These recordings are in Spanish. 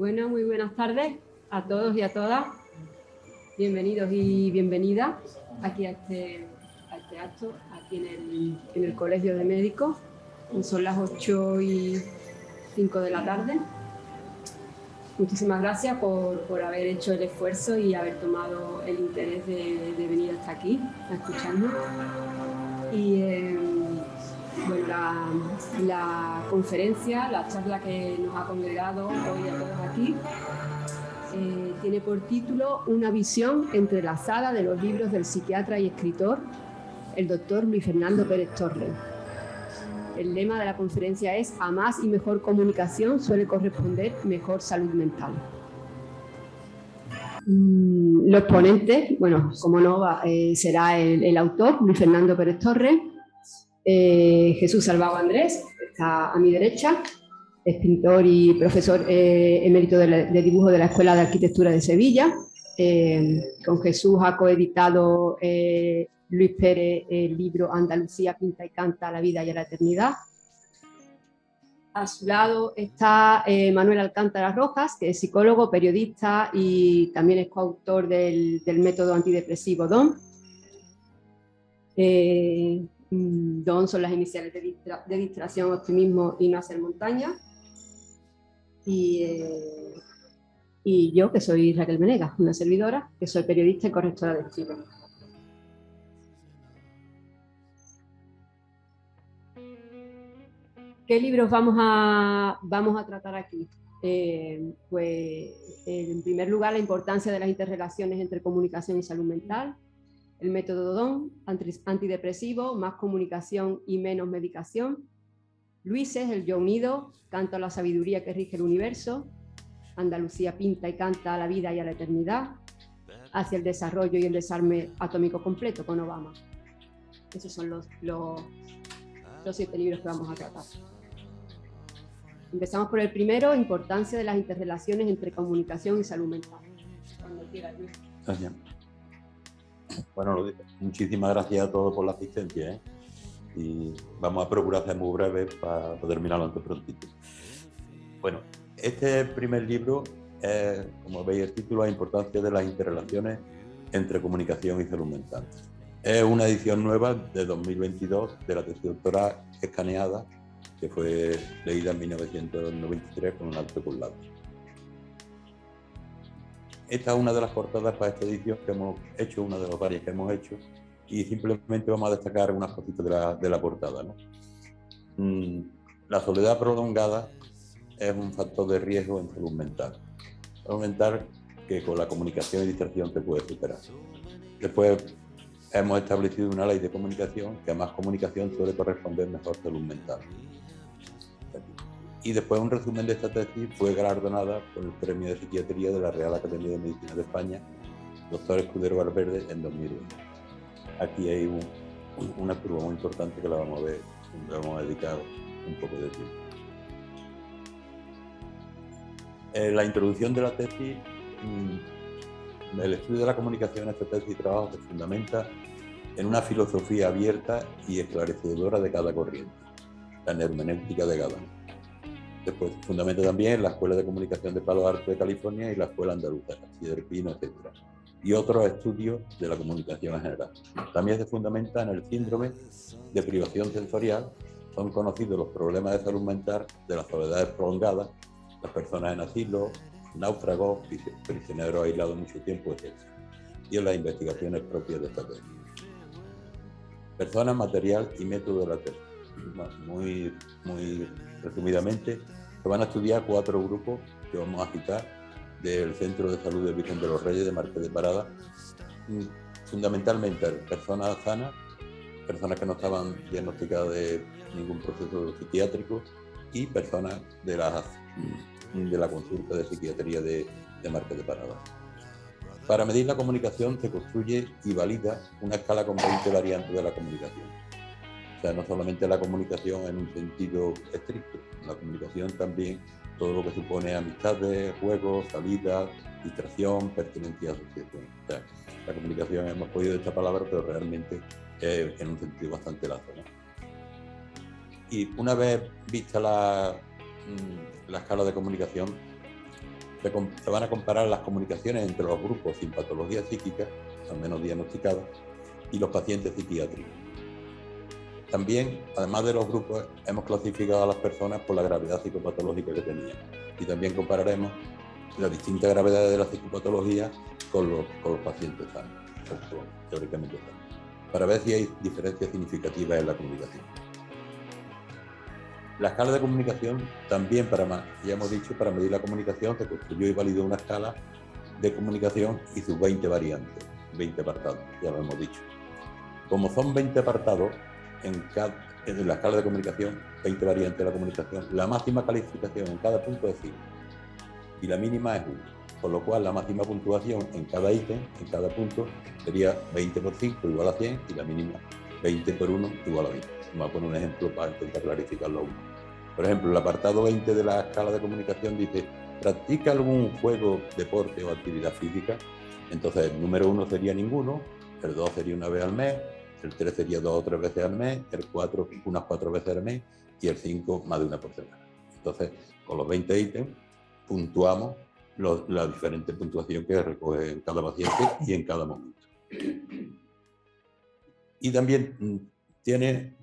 Bueno, muy buenas tardes a todos y a todas. Bienvenidos y bienvenidas aquí a este acto, aquí en el Colegio de Médicos. Son las 8:05 de la tarde. Muchísimas gracias por haber hecho el esfuerzo y haber tomado el interés de venir hasta aquí a escucharnos. Y bueno, la conferencia, la charla que nos ha congregado hoy a todos aquí, tiene por título Una visión entrelazada de los libros del psiquiatra y escritor, el doctor Luis Fernando Pérez Torres. El lema de la conferencia es: a más y mejor comunicación suele corresponder mejor salud mental. Los ponentes, bueno, como no, será el autor, Luis Fernando Pérez Torres, Jesús Salvado Andrés, que está a mi derecha, es pintor y profesor emérito de dibujo de la Escuela de Arquitectura de Sevilla. Con Jesús ha coeditado Luis Pérez el libro Andalucía pinta y canta a la vida y a la eternidad. A su lado está Manuel Alcántara Rojas, que es psicólogo, periodista y también es coautor del método antidepresivo DON. DON son las iniciales de distracción, optimismo y no hacer montaña. Y yo, que soy Raquel Menegas, una servidora, que soy periodista y correctora de estilo. ¿Qué libros vamos a tratar aquí? Pues, en primer lugar, la importancia de las interrelaciones entre comunicación y salud mental, el método DON, antidepresivo, más comunicación y menos medicación, Luises, el yo unido, canto a la sabiduría que rige el universo, Andalucía pinta y canta a la vida y a la eternidad, hacia el desarrollo y el desarme atómico completo, con Obama. Esos son los 7 libros que vamos a tratar. Empezamos por el primero, importancia de las interrelaciones entre comunicación y salud mental. Cuando quiera, Luis. Gracias. Bueno, muchísimas gracias a todos por la asistencia, y vamos a procurar ser muy breves para terminar lo antes prontito. Bueno, este primer libro es, como veis el título, la importancia de las interrelaciones entre comunicación y salud mental. Es una edición nueva de 2022 de la tesis doctoral escaneada, que fue leída en 1993 con un alto colado. Esta es una de las portadas para esta edición que hemos hecho, una de las varias que hemos hecho, y simplemente vamos a destacar unas cositas de la portada, ¿no? La soledad prolongada es un factor de riesgo en salud mental. Salud mental que con la comunicación y distracción se puede superar. Después hemos establecido una ley de comunicación que a más comunicación suele corresponder mejor salud mental. Y después un resumen de esta tesis fue galardonada por el Premio de Psiquiatría de la Real Academia de Medicina de España, doctor Escudero Valverde, en 2020. Aquí hay una curva muy importante que la vamos a ver, le vamos a dedicar un poco de tiempo. La introducción de la tesis, el estudio de la comunicación en esta tesis y trabajo se fundamenta en una filosofía abierta y esclarecedora de cada corriente, la hermenéutica de Gadamer. Después se fundamenta también en la Escuela de Comunicación de Palo Alto de California y la Escuela Andaluza, García del Pino, etc. Y otros estudios de la comunicación en general. También se fundamenta en el síndrome de privación sensorial. Son conocidos los problemas de salud mental de las soledades prolongadas, las personas en asilo, náufragos, prisioneros aislados mucho tiempo, etc. Y en las investigaciones propias de esta tesis. Personas, material y método de la tesis. Muy resumidamente, se van a estudiar 4 grupos que vamos a citar del Centro de Salud de Virgen de los Reyes de Marqués de Parada. Fundamentalmente personas sanas, personas que no estaban diagnosticadas de ningún proceso psiquiátrico y personas de la consulta de psiquiatría de Marqués de Parada. Para medir la comunicación se construye y valida una escala con 20 variantes de la comunicación. O sea, no solamente la comunicación en un sentido estricto, la comunicación también todo lo que supone amistades, juegos, salidas, distracción, pertenencia a asociación. O sea, la comunicación, hemos podido esta palabra, pero realmente en un sentido bastante lazo, ¿no? Y una vez vista la escala de comunicación, se van a comparar las comunicaciones entre los grupos sin patología psíquica, al menos diagnosticados, y los pacientes psiquiátricos. También, además de los grupos, hemos clasificado a las personas por la gravedad psicopatológica que tenían. Y también compararemos las distintas gravedades de la psicopatología con los pacientes sanos, teóricamente sanos, para ver si hay diferencias significativas en la comunicación. La escala de comunicación también, ya hemos dicho, para medir la comunicación se construyó y validó una escala de comunicación y sus 20 variantes, 20 apartados, ya lo hemos dicho. Como son 20 apartados, en la escala de comunicación, 20 variantes de la comunicación, la máxima calificación en cada punto es 5 y la mínima es 1, por lo cual la máxima puntuación en cada ítem, en cada punto, sería 20 por 5 igual a 100 y la mínima 20 por 1 igual a 20. Vamos a poner un ejemplo para intentar clarificarlo aún. Por ejemplo, el apartado 20 de la escala de comunicación dice: ¿practica algún juego, deporte o actividad física? Entonces el número 1 sería ninguno, el 2 sería una vez al mes, el 3 sería 2 o 3 veces al mes, el 4 unas 4 veces al mes y el 5 más de una por semana. Entonces, con los 20 ítems puntuamos la diferente puntuación que recoge en cada paciente y en cada momento. Y también tiene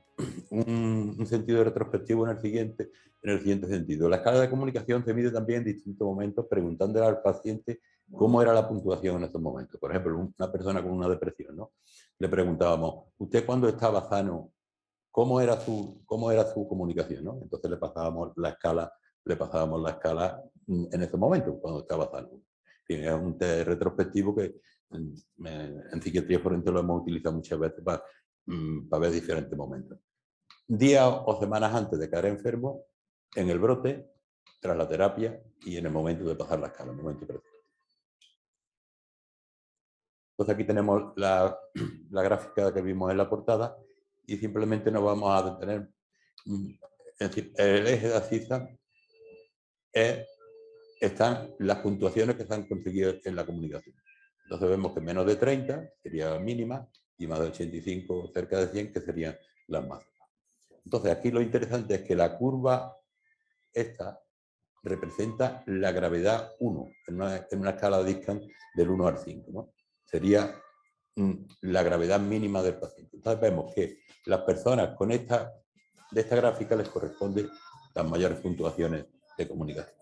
un sentido retrospectivo en el siguiente sentido. La escala de comunicación se mide también en distintos momentos, preguntándole al paciente cómo era la puntuación en esos momentos. Por ejemplo, una persona con una depresión, ¿no? Le preguntábamos: ¿usted cuando estaba sano, cómo era su comunicación, ¿no? Entonces le pasábamos la escala en ese momento, cuando estaba sano. Es un test retrospectivo que en psiquiatría forense lo hemos utilizado muchas veces para ver diferentes momentos. Días o semanas antes de caer enfermo, en el brote, tras la terapia y en el momento de pasar la escala, el momento preciso. Entonces aquí tenemos la gráfica que vimos en la portada y simplemente nos vamos a detener. Es decir, el eje de Aziza están las puntuaciones que se han conseguido en la comunicación. Entonces vemos que menos de 30 sería la mínima y más de 85, cerca de 100, que serían las máximas. Entonces aquí lo interesante es que la curva esta representa la gravedad 1, en una escala de Discan del 1 al 5, ¿no? Sería la gravedad mínima del paciente. Entonces vemos que las personas de esta gráfica les corresponden las mayores puntuaciones de comunicación.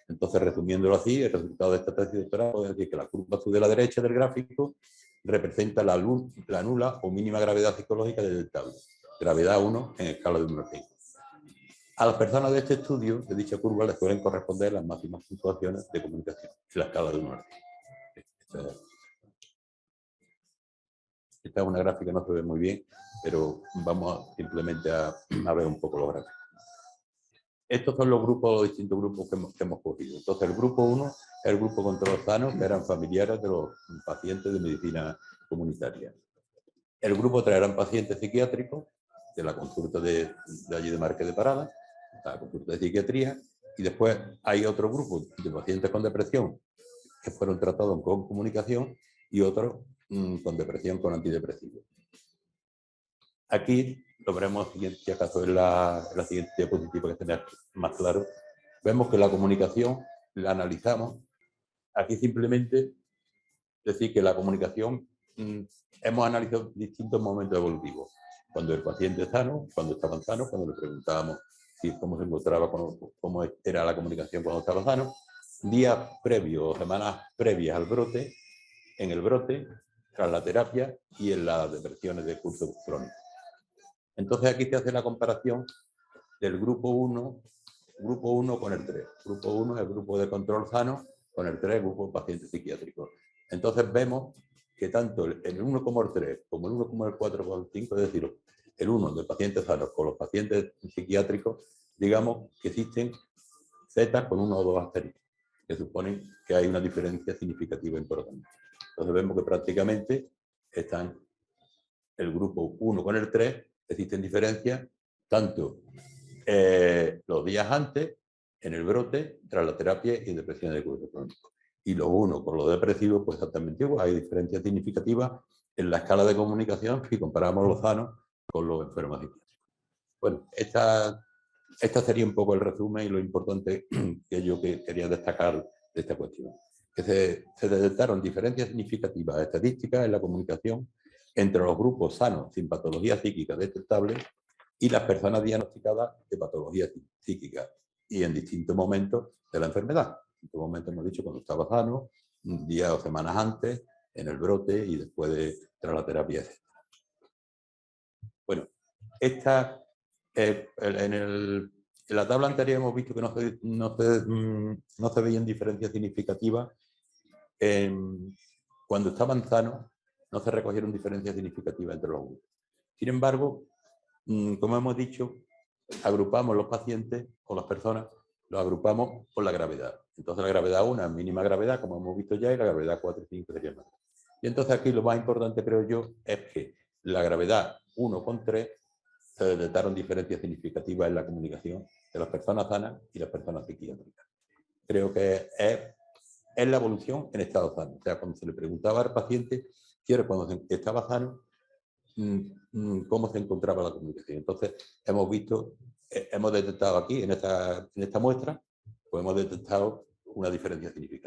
Entonces, resumiéndolo así, el resultado de esta tesis doctoral puede decir que la curva azul de la derecha del gráfico representa la nula o mínima gravedad psicológica detectable, gravedad 1 en escala de 1 a 5. A las personas de este estudio, de dicha curva, les suelen corresponder las máximas puntuaciones de comunicación en la escala de 1 a 5. Esta es una gráfica que no se ve muy bien, pero vamos simplemente a ver un poco los gráficos. Estos son los distintos grupos que hemos cogido. Entonces, el grupo 1 es el grupo control sano, que eran familiares de los pacientes de medicina comunitaria. El grupo 3 eran pacientes psiquiátricos, de la consulta de allí de Marqués de Parada, la consulta de psiquiatría, y después hay otro grupo de pacientes con depresión, que fueron tratados con comunicación, y otro con depresión con antidepresivos. Aquí lo veremos, si acaso en la siguiente diapositiva, que tenga más claro. Vemos que la comunicación la analizamos. Aquí simplemente decir que la comunicación hemos analizado distintos momentos evolutivos. Cuando el paciente es sano, cuando estaban sanos, cuando le preguntábamos cómo se encontraba, cómo era la comunicación cuando estaba sano, días previos o semanas previas al brote, en el brote, tras la terapia y en las depresiones de curso crónico. Entonces aquí se hace la comparación del grupo 1 con el 3. Grupo 1 es el grupo de control sano, con el 3 el grupo de pacientes psiquiátricos. Entonces vemos que tanto el 1 como el 3, como el 1 como el 4 como el 5, es decir, el 1 de pacientes sanos con los pacientes psiquiátricos, digamos que existen Z con 1 o 2 asteriscos, que suponen que hay una diferencia significativa importante. Entonces vemos que prácticamente están el grupo 1 con el 3, existen diferencias tanto los días antes, en el brote, tras la terapia y en depresión de curso crónico. Y los 1 con los depresivos, pues exactamente igual. Hay diferencias significativas en la escala de comunicación si comparamos los sanos con los enfermos psiquiátricos. Bueno, esta sería un poco el resumen y lo importante que yo quería destacar esta cuestión. Que se detectaron diferencias significativas estadísticas en la comunicación entre los grupos sanos sin patologías psíquicas detectables y las personas diagnosticadas de patologías psíquicas y en distintos momentos de la enfermedad. En distintos momentos hemos dicho cuando estaba sano, días o semanas antes, en el brote y después tras la terapia, etc. Bueno, en la tabla anterior hemos visto que no se veían diferencias significativas. Cuando estaban sanos, no se recogieron diferencias significativas entre los grupos. Sin embargo, como hemos dicho, agrupamos los pacientes o las personas, los agrupamos por la gravedad. Entonces la gravedad 1 es mínima gravedad, como hemos visto ya, y la gravedad 4 y 5 sería más. Y entonces aquí lo más importante, creo yo, es que la gravedad 1 con 3 se detectaron diferencias significativas en la comunicación de las personas sanas y las personas psiquiátricas. Creo que es la evolución en estado sano. O sea, cuando se le preguntaba al paciente, cuando estaba sano, cómo se encontraba la comunicación. Entonces, hemos detectado aquí, en esta muestra, pues hemos detectado una diferencia significativa.